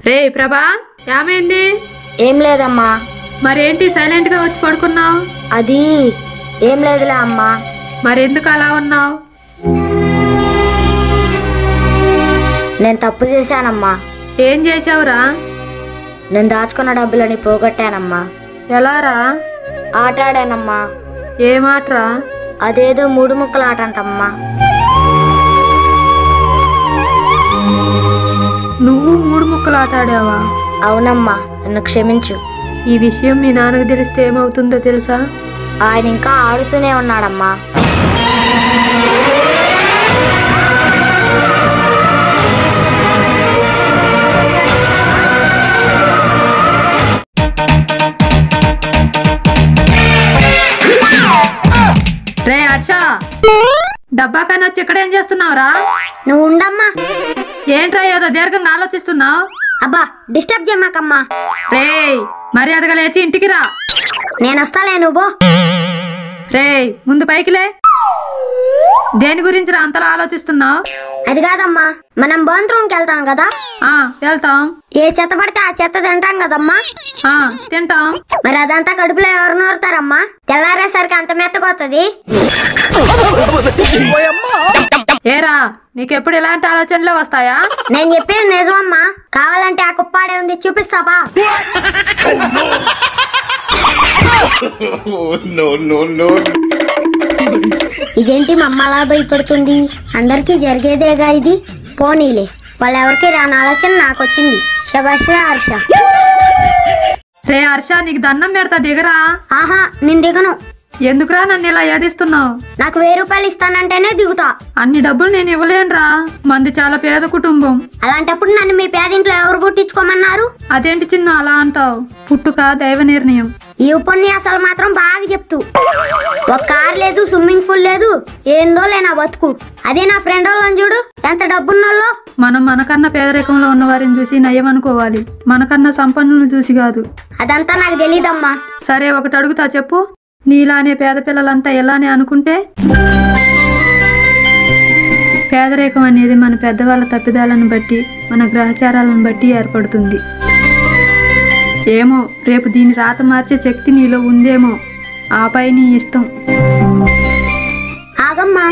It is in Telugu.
రే ప్రభా, ఏమైంది? ఏం లేదమ్మా. మరేంటి సైలెంట్ గా వచ్చి పడుకున్నావు? అది ఏం లేదులే అమ్మా. మరెందుకు అలా ఉన్నావు? నేను తప్పు చేశానమ్మా. ఏం చేసావురా? నేను దాచుకున్న డబ్బులని పోగొట్టానమ్మా. ఎలారా? ఆటాడానమ్మా. ఏమాట్రా? అదేదో 3 ముక్కల ఆట అంటమ్మా. నువ్వు 3 ముక్కలు ఆటాడావా? అవునమ్మా, నన్ను క్షమించు. ఈ విషయం మీ నాన్నకు తెలిస్తే ఏమవుతుందో తెలుసా? ఆయన ఇంకా ఆడుతూనే ఉన్నాడమ్మా. రే హర్ష, డబ్బా కానీ వచ్చి ఇక్కడ ఏం చేస్తున్నావురా? నువ్వు ఉండమ్మా. ఏంట్రా ఏదో దీర్ఘంగా ఆలోచిస్తున్నావు? అబ్బా, డిస్టర్బ్ చేయమాకమ్మా. రే మర్యాదగా లేచి ఇంటికి రా. నేను వస్తాలే, నువ్వు. రే ముందు పైకిలే. దేని గురించి రా అంతలా ఆలోచిస్తున్నావు? అది కాదమ్మా, మనం బాత్రూమ్కి వెళ్తాం కదా. వెళ్తాం. ఏ చెత్త పడితే ఆ చెత్త తింటాం కదమ్మా. తింటాం. మరి అదంతా కడుపులో ఎవరు నూరుతారమ్మా? తెల్లారేసరికి అంత మెత్తగొత్తది. ఏరా, నీకెప్పుడు ఇలాంటి ఆలోచనలే వస్తాయా? నేను చెప్పేది నిజమమ్మా. కావాలంటే ఆ కుప్పాడే ఉంది, చూపిస్తావా? ఇదేంటి మమ్మ అలా భయపడుతుంది? అందరికీ జరిగేదేగా ఇది. పోనీలే, వాళ్ళెవరికి రాని ఆలోచన నాకు వచ్చింది. శభాష్ హర్ష. రే హర్ష, నీకు దండం పెడతా, దిగరా. ఆహా, నేను దిగను. ఎందుకురా నన్ను ఇలా ఏదిస్తున్నావు? నాకు 1000 రూపాయలు ఇస్తానంటేనే దిగుతా. అన్ని డబ్బులు నేను ఇవ్వలేనురా, మంది చాలా పేద కుటుంబం. అలాంటప్పుడు నన్ను మీ పేదింట్లో ఎవరు పుట్టించుకోమన్నారు? అదేంటి చిన్న అలా అంటావు? పుట్టుక దైవ నిర్ణయం. ఈ ఉపన్యాసాలు మాత్రం బాగా చెప్తూ. ఒక కార్ లేదు, స్విమ్మింగ్ పూల్ లేదు, ఏందో లేనా బతుకు. అదే నా ఫ్రెండ్ వాళ్ళని చూడు, ఎంత డబ్బున్నోళ్ళో. మనం మనకన్నా పేదరికంలో ఉన్న వారిని చూసి నయం అనుకోవాలి, మనకన్నా సంపన్నులను చూసి కాదు. అదంతా నాకు తెలీదమ్మా. సరే, ఒకటి అడుగుతా, చెప్పు. నీలానే పేద పిల్లలంతా ఎలానే అనుకుంటే? పేదరికం అనేది మన పెద్దవాళ్ళ తప్పిదాలను బట్టి, మన గ్రహచారాలను బట్టి ఏర్పడుతుంది. ఏమో, రేపు దీని రాత మార్చే శక్తి నీలో ఉందేమో. ఆపై నీ ఇష్టం. ఆగమ్మా.